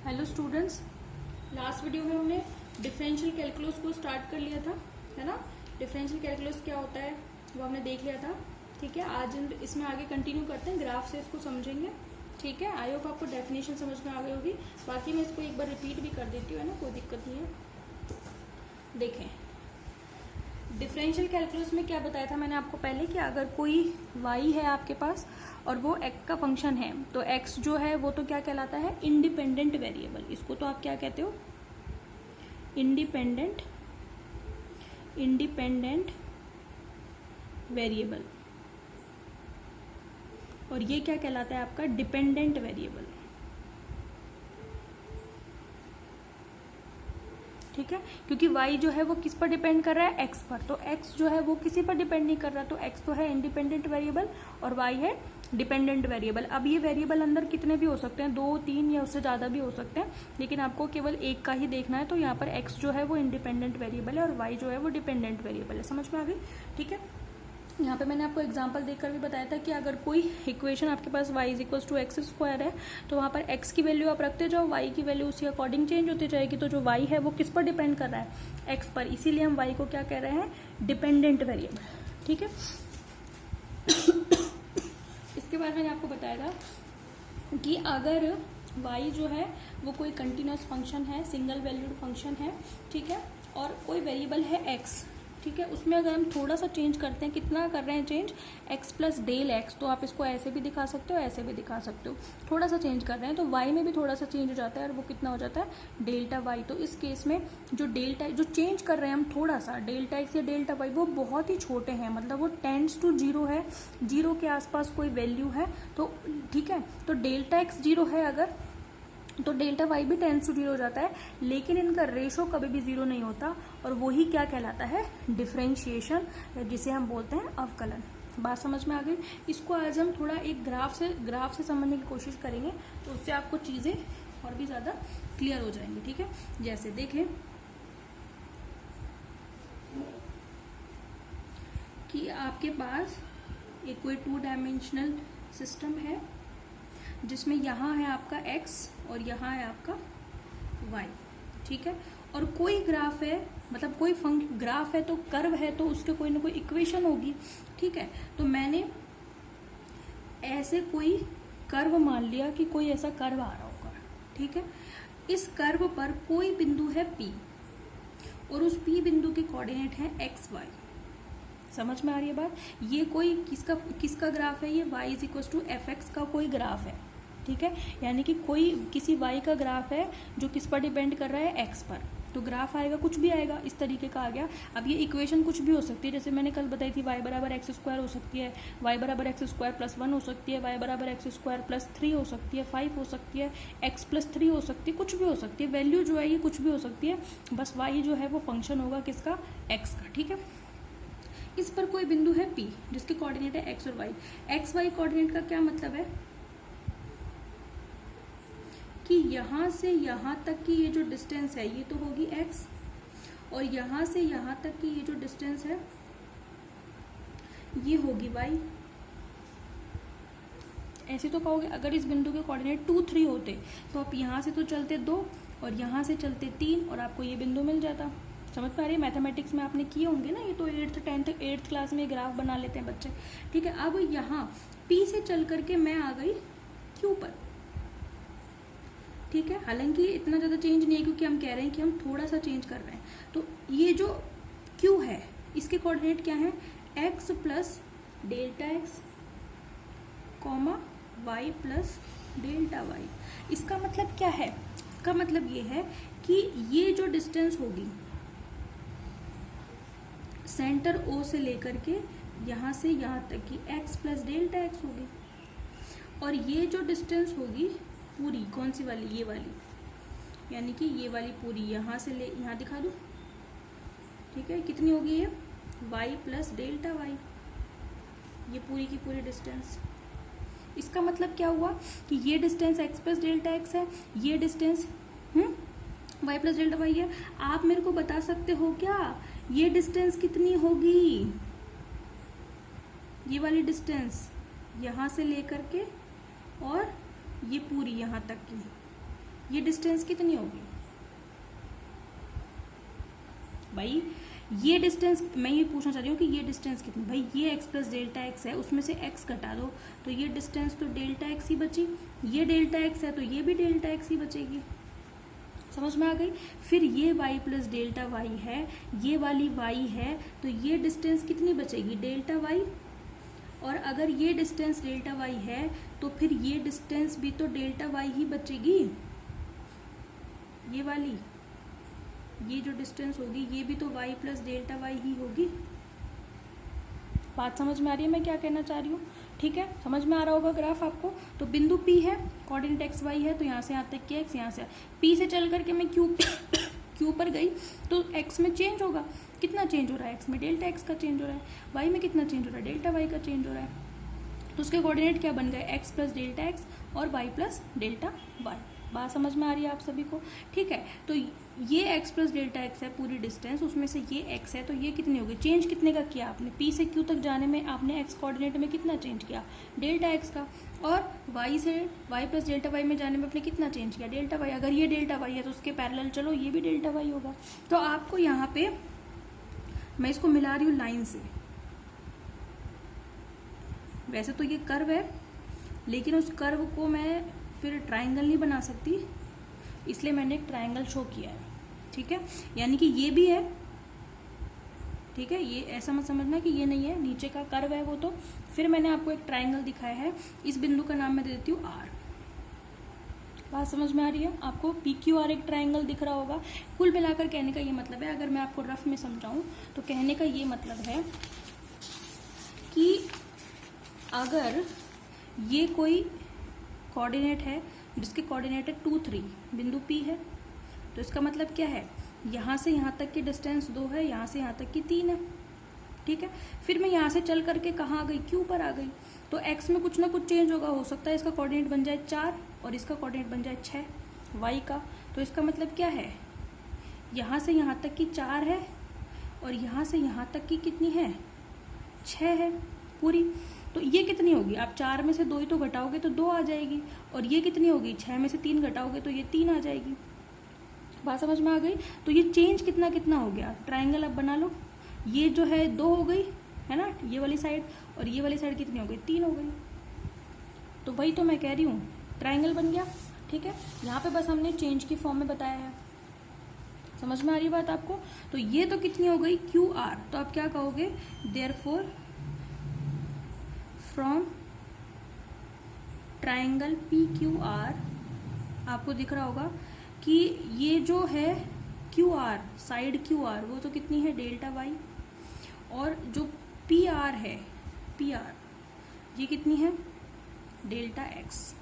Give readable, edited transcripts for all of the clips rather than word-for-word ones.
Hello students, last video में हमने differential calculus को स्टार्ट कर लिया था, है ना। डिफरेंशियल कैलकुलस क्या होता है वो हमने देख लिया था। ठीक है, आज इसमें आगे कंटिन्यू करते हैं, ग्राफ से इसको समझेंगे। ठीक है, आई होप आपको डेफिनेशन समझ में आ गई होगी। बाकी मैं इसको एक बार रिपीट भी कर देती हूँ, है ना, कोई दिक्कत नहीं है। देखें, डिफरेंशियल कैलकुलस में क्या बताया था मैंने आपको पहले कि अगर कोई y है आपके पास और वो x का फंक्शन है तो x जो है वो तो क्या कहलाता है, इंडिपेंडेंट वेरिएबल। इसको तो आप क्या कहते हो, इंडिपेंडेंट वेरिएबल। और ये क्या कहलाता है आपका, डिपेंडेंट वेरिएबल। ठीक है, क्योंकि y जो है वो किस पर डिपेंड कर रहा है, x पर। तो x जो है वो किसी पर डिपेंड नहीं कर रहा, तो x तो है इंडिपेंडेंट वेरिएबल और y है डिपेंडेंट वेरिएबल। अब ये वेरिएबल अंदर कितने भी हो सकते हैं, 2, 3 या उससे ज़्यादा भी हो सकते हैं, लेकिन आपको केवल एक का ही देखना है। तो यहाँ पर x जो है वो इंडिपेंडेंट वेरिएबल है और y जो है वो डिपेंडेंट वेरिएबल है। समझ में आ गई। ठीक है, यहाँ पे मैंने आपको एग्जांपल देकर भी बताया था कि अगर कोई इक्वेशन आपके पास y equals to x square है तो वहाँ पर x की वैल्यू आप रखते जाओ, y की वैल्यू उसी अकॉर्डिंग चेंज होती जाएगी। तो जो y है वो किस पर डिपेंड कर रहा है, x पर, इसीलिए हम y को क्या कह रहे हैं, डिपेंडेंट वेरिएबल। ठीक है, इसके बाद मैंने आपको बताया था कि अगर y जो है वो कोई कंटिन्यूस फंक्शन है, सिंगल वैल्यूड फंक्शन है, ठीक है, और कोई वेरिएबल है x, ठीक है, उसमें अगर हम थोड़ा सा चेंज करते हैं, कितना कर रहे हैं change, x plus del x, तो आप इसको ऐसे भी दिखा सकते हो, ऐसे भी दिखा सकते हो। थोड़ा सा चेंज कर रहे हैं तो y में भी थोड़ा सा चेंज हो जाता है और वो कितना हो जाता है, डेल्टा y। तो इस केस में जो डेल्टा जो चेंज कर रहे हैं हम थोड़ा सा, डेल्टा x या डेल्टा y, वो बहुत ही छोटे हैं, मतलब वो टेंड्स टू जीरो है, जीरो के आसपास कोई वैल्यू है। तो ठीक है, तो डेल्टा x जीरो है अगर, तो डेल्टा वाई भी टेंस टू जीरो हो जाता है, लेकिन इनका रेशो कभी भी जीरो नहीं होता, और वही क्या कहलाता है, डिफरेंशिएशन, जिसे हम बोलते हैं अवकलन। बात समझ में आ गई। इसको आज हम थोड़ा एक ग्राफ से समझने की कोशिश करेंगे, तो उससे आपको चीजें और भी ज्यादा क्लियर हो जाएंगी। ठीक है, जैसे देखें कि आपके पास एक कोई 2 डायमेंशनल सिस्टम है जिसमें यहाँ है आपका x और यहाँ है आपका y। ठीक है, और कोई ग्राफ है, मतलब कोई ग्राफ है तो कर्व है, तो उसके कोई ना कोई इक्वेशन होगी। ठीक है, तो मैंने ऐसे कोई कर्व मान लिया कि कोई ऐसा कर्व आ रहा होगा। ठीक है, इस कर्व पर कोई बिंदु है P और उस P बिंदु के कोऑर्डिनेट है x y। समझ में आ रही है बात। ये कोई किसका ग्राफ है, ये y is equal to f x का कोई ग्राफ है। ठीक है, यानी कि कोई किसी y का ग्राफ है जो किस पर डिपेंड कर रहा है, x पर। तो ग्राफ आएगा, कुछ भी आएगा, इस तरीके का आ गया। अब ये इक्वेशन कुछ भी हो सकती है, जैसे मैंने कल बताई थी, y बराबर एक्स स्क्वायर हो सकती है, y बराबर एक्स स्क्वायर प्लस 1 हो सकती है, y बराबर एक्स स्क्वायर प्लस 3 हो सकती है, 5 हो सकती है, x प्लस 3 हो सकती है, कुछ भी हो सकती है। वैल्यू जो है ये कुछ भी हो सकती है, बस y जो है वो फंक्शन होगा किसका, x का। ठीक है, इस पर कोई बिंदु है P जिसके कोऑर्डिनेट है x और y। एक्स वाई कोऑर्डिनेट का क्या मतलब है कि यहां से यहां तक की ये जो डिस्टेंस है ये तो होगी x, और यहां से यहां तक की ये जो डिस्टेंस है ये होगी y। ऐसे तो कहोगे अगर इस बिंदु के कोऑर्डिनेट 2, 3 होते तो आप यहां से तो चलते 2 और यहां से चलते 3 और आपको ये बिंदु मिल जाता। समझ पा रही है, मैथमेटिक्स में आपने किए होंगे ना, ये तो 8th क्लास में ग्राफ बना लेते हैं बच्चे। ठीक है, अब यहाँ P से चल करके मैं आ गई Q पर। ठीक है, हालांकि इतना ज़्यादा चेंज नहीं है क्योंकि हम कह रहे हैं कि हम थोड़ा सा चेंज कर रहे हैं। तो ये जो Q है इसके कोऑर्डिनेट क्या है, x plus delta x comma y plus delta y। इसका मतलब क्या है, इसका मतलब ये है कि ये जो डिस्टेंस होगी सेंटर O से लेकर के यहाँ से यहाँ तक की x प्लस डेल्टा एक्स होगी, और ये जो डिस्टेंस होगी पूरी, कौन सी वाली, ये वाली, यानी कि ये वाली पूरी यहाँ से ले यहाँ दिखा दूँ। ठीक है, कितनी होगी ये, y प्लस डेल्टा y, ये पूरी की पूरी डिस्टेंस। इसका मतलब क्या हुआ कि ये distance x plus delta x है, ये distance y plus delta y है। आप मेरे को बता सकते हो क्या ये डिस्टेंस कितनी होगी, ये वाली डिस्टेंस यहाँ से लेकर के और ये पूरी यहाँ तक की, ये डिस्टेंस कितनी होगी भाई? ये डिस्टेंस मैं ये पूछना चाह रही हूँ कि ये डिस्टेंस कितनी, भाई ये x प्लस डेल्टा एक्स है, उसमें से x घटा दो तो ये डिस्टेंस तो डेल्टा एक्स ही बची। ये डेल्टा एक्स है तो ये भी डेल्टा एक्स ही बचेगी। समझ में आ गई? फिर ये y प्लस डेल्टा वाई है, ये वाली y है, तो ये डिस्टेंस कितनी बचेगी? Delta y. और अगर ये डिस्टेंस डेल्टा वाई है तो फिर ये डिस्टेंस भी तो डेल्टा वाई ही बचेगी। ये वाली, ये जो डिस्टेंस होगी ये भी तो y plus delta why he होगी। बात समझ में आ रही है मैं क्या कहना चाह रही हूँ? ठीक है, समझ में आ रहा होगा ग्राफ आपको। तो बिंदु P है, कोऑर्डिनेट एक्स वाई है, तो यहाँ से यहाँ तक के x, यहाँ से P से चल करके मैं Q पर गई तो x में चेंज होगा। कितना चेंज हो रहा है? x में डेल्टा x का चेंज हो रहा है, y में कितना चेंज हो रहा है? डेल्टा y का चेंज हो रहा है। तो उसके कोऑर्डिनेट क्या बन गए? x प्लस डेल्टा एक्स और y प्लस डेल्टा वाई। बात समझ में आ रही है आप सभी को? ठीक है, तो ये x प्लस डेल्टा एक्स है पूरी डिस्टेंस, उसमें से ये x है, तो ये कितनी होगी? चेंज कितने का किया आपने? P से Q तक जाने में आपने x कोऑर्डिनेट में कितना चेंज किया? डेल्टा x का। और y से y प्लस डेल्टा वाई में जाने में आपने कितना चेंज किया? Delta y. अगर ये डेल्टा वाई है तो उसके पैरेलल चलो, ये भी डेल्टा वाई होगा। तो आपको यहाँ पे मैं इसको मिला रही हूँ लाइन से। वैसे तो ये कर्व है, लेकिन उस कर्व को मैं फिर ट्रायंगल नहीं बना सकती, इसलिए मैंने एक ट्रायंगल शो किया है। ठीक है, यानी कि ये भी है, ठीक है, ये ऐसा मत समझना कि ये नहीं है, नीचे का कर्व है वो। तो फिर मैंने आपको एक ट्रायंगल दिखाया है, इस बिंदु का नाम मैं दे देती हूँ R। बात समझ में आ रही है आपको? PQR एक ट्रायंगल दिख रहा होगा। कुल मिलाकर कहने का ये मतलब है, अगर मैं आपको रफ में समझाऊं तो कहने का ये मतलब है कि अगर ये कोई कोऑर्डिनेट है जिसके कोऑर्डिनेट है 2, 3, बिंदु P है, तो इसका मतलब क्या है? यहाँ से यहाँ तक की डिस्टेंस 2 है, यहाँ से यहाँ तक की 3 है। ठीक है, फिर मैं यहाँ से चल करके कहाँ आ गई? Q पर आ गई। तो x में कुछ ना कुछ चेंज होगा, हो सकता है इसका कोऑर्डिनेट बन जाए 4 और इसका कोऑर्डिनेट बन जाए 6 y का। तो इसका मतलब क्या है? यहाँ से यहाँ तक की 4 है और यहाँ से यहाँ तक की कितनी है? 6 है पूरी। तो ये कितनी होगी? आप 4 में से 2 ही तो घटाओगे तो 2 आ जाएगी, और ये कितनी होगी? 6 में से 3 घटाओगे तो ये 3 आ जाएगी। बात समझ में आ गई? तो ये चेंज कितना कितना हो गया? ट्रायंगल अब बना लो। ये जो है 2 हो गई है ना, ये वाली साइड, और ये वाली साइड कितनी हो गई? 3 हो गई। तो वही तो मैं कह रही हूँ, ट्रायंगल बन गया। ठीक है, यहाँ पे बस हमने चेंज की फॉर्म में बताया है। समझ में आ रही है बात आपको? तो ये तो कितनी हो गई? QR। तो आप क्या कहोगे? देयरफॉर फ्रॉम ट्रायंगल PQR, आपको दिख रहा होगा कि ये जो है QR, साइड QR, वो तो कितनी है? Delta y. और जो PR है, PR, ये कितनी है? Delta x.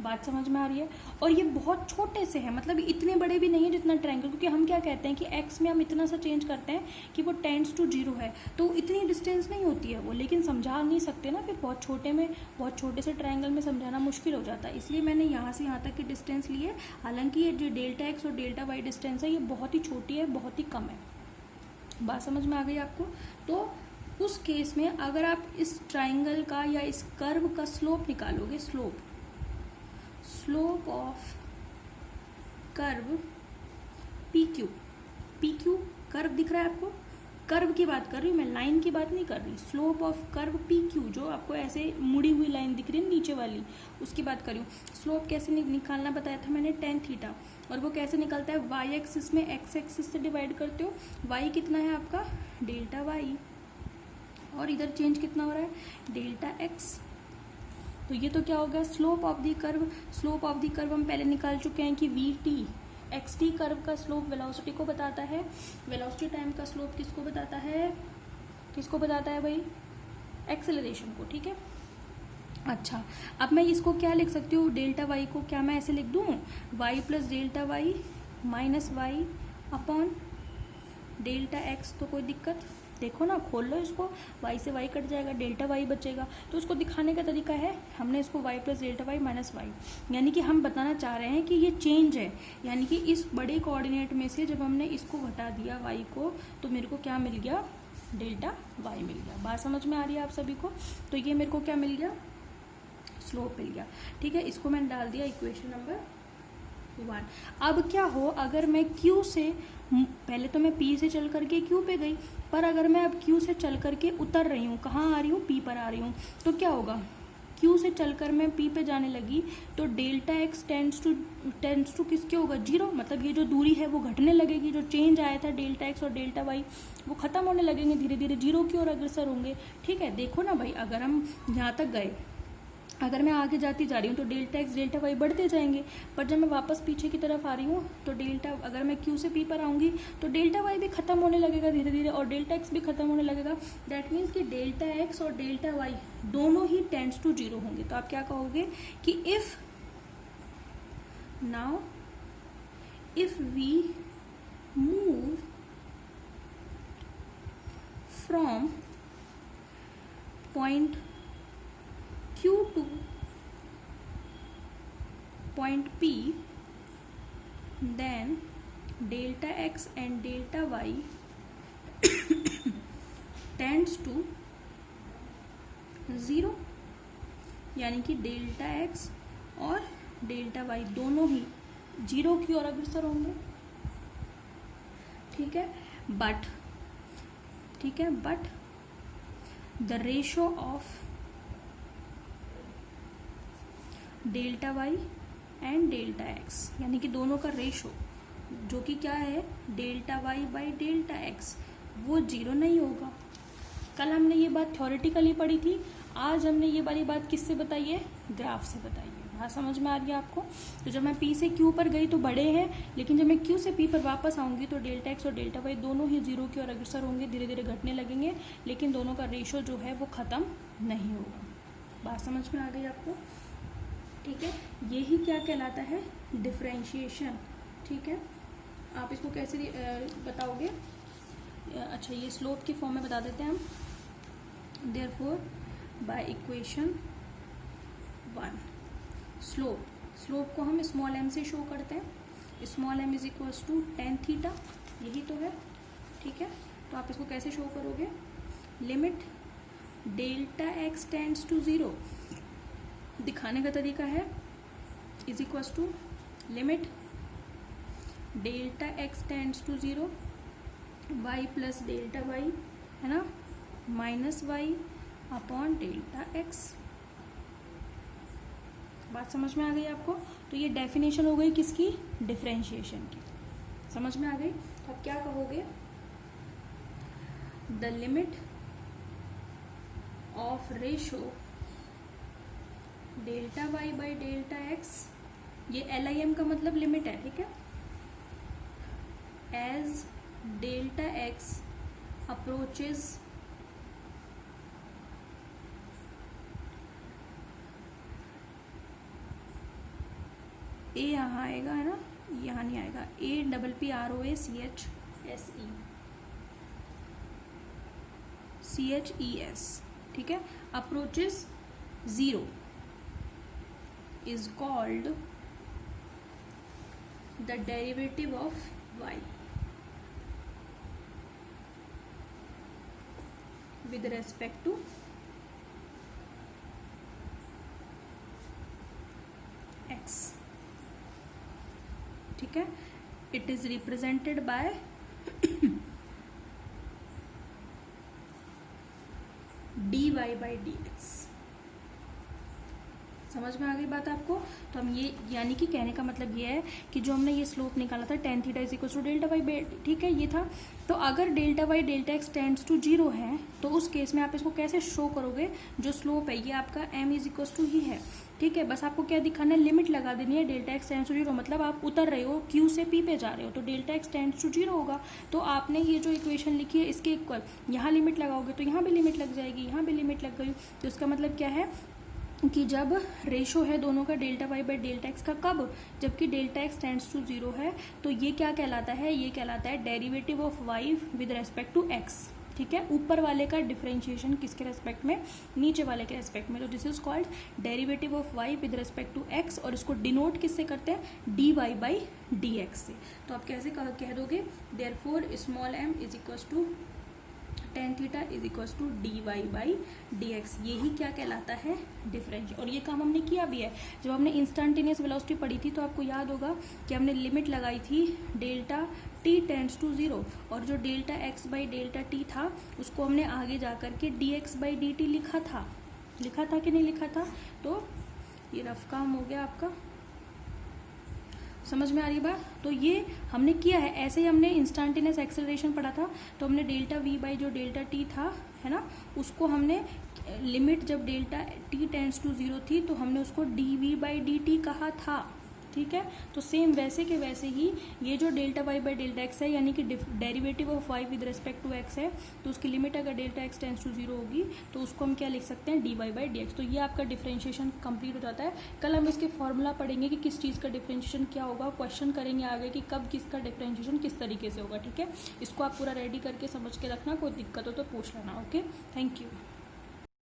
बात समझ में आ रही है? और ये बहुत छोटे से है, मतलब इतने बड़े भी नहीं है जितना ट्रायंगल, क्योंकि हम क्या कहते हैं कि x में हम इतना सा चेंज करते हैं कि वो टेंड्स टू 0 है, तो इतनी डिस्टेंस नहीं होती है वो, लेकिन समझा नहीं सकते ना, फिर बहुत छोटे में, बहुत छोटे से ट्रायंगल में समझाना मुश्किल हो जाता है, इसलिए मैंने यहाँ से यहाँ तक की डिस्टेंस ली है। हालांकि ये जो डेल्टा एक्स और डेल्टा वाई डिस्टेंस है ये बहुत ही छोटी है, बहुत ही कम है। बात समझ में आ गई आपको? तो उस केस में अगर आप इस ट्राइंगल का या इस कर्व का स्लोप निकालोगे, slope of curve PQ curve दिख रहा है आपको? कर्व की बात कर रही हूँ मैं, लाइन की बात नहीं कर रही। स्लोप ऑफ कर्व PQ, जो आपको ऐसे मुड़ी हुई लाइन दिख रही है नीचे वाली, उसकी बात कर रही हूँ। स्लोप कैसे निकालना बताया था मैंने? tan theta. और वो कैसे निकलता है? y एक्सिस में x एक्सिस से डिवाइड करते हो। y कितना है आपका? डेल्टा y, और इधर चेंज कितना हो रहा है? Delta x। तो ये तो क्या हो गया? Slope of the curve. Slope of the curve हम पहले निकाल चुके हैं कि VT, XT कर्व का स्लोप वेलोसिटी को बताता है। वेलोसिटी टाइम का स्लोप किसको बताता है? किसको बताता है भाई? एक्सेलरेशन को। ठीक है, अच्छा, अब मैं इसको क्या लिख सकती हूँ? डेल्टा वाई को क्या मैं ऐसे लिख दूँ? Y plus delta y minus y upon delta x. तो कोई दिक्कत? देखो ना, खोल लो इसको, y से y कट जाएगा, डेल्टा y बचेगा। तो उसको दिखाने का तरीका है, हमने इसको y plus delta y minus y, यानी कि हम बताना चाह रहे हैं कि ये चेंज है, यानी कि इस बड़े कोऑर्डिनेट में से जब हमने इसको घटा दिया y को, तो मेरे को क्या मिल गया? डेल्टा y मिल गया। बात समझ में आ रही है आप सभी को? तो ये मेरे को क्या मिल गया? स्लोप मिल गया। ठीक है, इसको मैंने डाल दिया इक्वेशन नंबर 1। अब क्या हो, अगर मैं Q से, पहले तो मैं P से चल करके Q पे गई, पर अगर मैं अब Q से चल करके उतर रही हूँ, कहाँ आ रही हूँ, P पर आ रही हूँ, तो क्या होगा, Q से चलकर मैं P पे जाने लगी तो डेल्टा एक्स टेंड्स टू किसके होगा, 0। मतलब ये जो दूरी है वो घटने लगेगी, जो चेंज आया था डेल्टा एक्स और डेल्टा वाई वो खत्म होने लगेंगे, धीरे धीरे 0 की ओर अग्रसर होंगे। ठीक है, देखो ना भाई, अगर हम यहाँ तक गए, अगर मैं आगे जाती जा रही हूँ तो डेल्टा एक्स डेल्टा वाई बढ़ते जाएंगे, पर जब मैं वापस पीछे की तरफ आ रही हूँ तो डेल्टा, अगर मैं Q से P पर आऊँगी तो डेल्टा वाई भी खत्म होने लगेगा धीरे धीरे, और डेल्टा एक्स भी खत्म होने लगेगा। दैट मीन्स कि डेल्टा एक्स और डेल्टा वाई दोनों ही टेंड्स टू 0 होंगे। तो आप क्या कहोगे कि if we move from point Q to point P, then delta x and delta y tends to 0, यानी कि डेल्टा एक्स और डेल्टा वाई दोनों ही 0 की ओर अग्रसर होंगे। ठीक है, but the ratio of delta y and delta x, यानी कि दोनों का रेशो जो कि क्या है, delta y by delta x, वो 0 नहीं होगा। कल हमने ये बात थ्योरेटिकली पढ़ी थी, आज हमने ये वाली बात किससे बताई है, ग्राफ से बताई है। बात समझ में आ रही है आपको। तो जब मैं P से Q पर गई तो बड़े हैं, लेकिन जब मैं Q से P पर वापस आऊंगी तो डेल्टा एक्स और डेल्टा वाई दोनों ही 0 की ओर अग्रसर होंगे, धीरे धीरे घटने लगेंगे, लेकिन दोनों का रेशो जो है वो खत्म नहीं होगा। बात समझ में आ गई आपको। ठीक है, यही क्या कहलाता है, डिफरेंशिएशन। ठीक है, आप इसको कैसे बताओगे, अच्छा ये स्लोप की फॉर्म में बता देते हैं हम। देयरफॉर बाय इक्वेशन 1 स्लोप को हम स्मॉल m से शो करते हैं। Small m is equals to tan theta, यही तो है। ठीक है, तो आप इसको कैसे शो करोगे, limit delta x tends to 0, दिखाने का तरीका है is equals to limit delta x tends to 0 y plus delta y, है ना, minus y upon delta x. बात समझ में आ गई आपको। तो ये डेफिनेशन हो गई किसकी, डिफरेंशिएशन की। समझ में आ गई। तो आप क्या कहोगे, the limit of ratio delta y by delta x, ये LIM का मतलब लिमिट है। ठीक है, as delta x approaches a, यहाँ आएगा, है ना, यहाँ नहीं आएगा, APPROACHES, ठीक है, approaches 0 is called the derivative of y with respect to x। ठीक है, it is represented by dy by dx। समझ में आ गई बात आपको। तो हम ये, यानी कि कहने का मतलब ये है कि जो हमने ये स्लोप निकाला था tan theta is equal to delta y, ठीक है, ये था। तो अगर delta y delta x tends to 0 है तो उस केस में आप इसको कैसे शो करोगे, जो स्लोप है ये आपका m इज इक्वल टू ही है। ठीक है, बस आपको क्या दिखाना है, लिमिट लगा देनी है, डेल्टा एक्स टेंड्स टू 0, मतलब आप उतर रहे हो Q से P पे जा रहे हो तो डेल्टा एक्स टेंड्स टू 0 होगा। तो आपने ये जो इक्वेशन लिखी है इसके इक्वल यहाँ लिमिट लगाओगे तो यहाँ भी लिमिट लग जाएगी, यहाँ भी लिमिट लग गई। तो इसका मतलब क्या है कि जब रेशो है दोनों का delta y by delta x का, कब, जबकि डेल्टा एक्स टेंड्स टू 0 है, तो ये क्या कहलाता है, ये कहलाता है derivative of y with respect to x. ठीक है, ऊपर वाले का डिफरेंशिएशन किसके रेस्पेक्ट में, नीचे वाले के रेस्पेक्ट में। तो this is called derivative of y with respect to x, और इसको डिनोट किससे करते हैं, d y by d x से। तो आप कैसे कह दोगे, therefore small m is equal to tan theta is equals to d y by d x. यही क्या कहलाता है, डिफरेंशियल। और ये काम हमने किया भी है। जब हमने इंस्टेंटेनियस वेलोसिटी पढ़ी थी तो आपको याद होगा कि हमने लिमिट लगाई थी delta t tends to zero, और जो delta x by delta t था उसको हमने आगे जा करके d x by d t लिखा था कि नहीं लिखा था। तो ये रफ काम हो गया आपका, समझ में आ रही बात। तो ये हमने किया है। ऐसे ही हमने इंस्टेंटेनियस एक्सेलरेशन पढ़ा था, तो हमने डेल्टा वी बाई जो डेल्टा टी था, है ना, उसको हमने लिमिट जब delta t tends to zero थी तो हमने उसको d v by d t कहा था, ठीक है। तो सेम वैसे के वैसे ही ये जो delta y by delta x है, यानी कि derivative of y with respect to x है, तो उसकी लिमिट अगर delta x tends to zero होगी तो उसको हम क्या लिख सकते हैं, d y by d x. तो ये आपका डिफरेंशिएशन कंप्लीट हो जाता है। कल हम इसके फॉर्मूला पढ़ेंगे कि किस चीज़ का डिफरेंशिएशन क्या होगा, क्वेश्चन करेंगे आगे कि कब किसका डिफरेंशिएशन किस तरीके से होगा, ठीक है। इसको आप पूरा रेडी करके समझ के रखना, कोई दिक्कत हो तो पूछ लेना। Okay, thank you.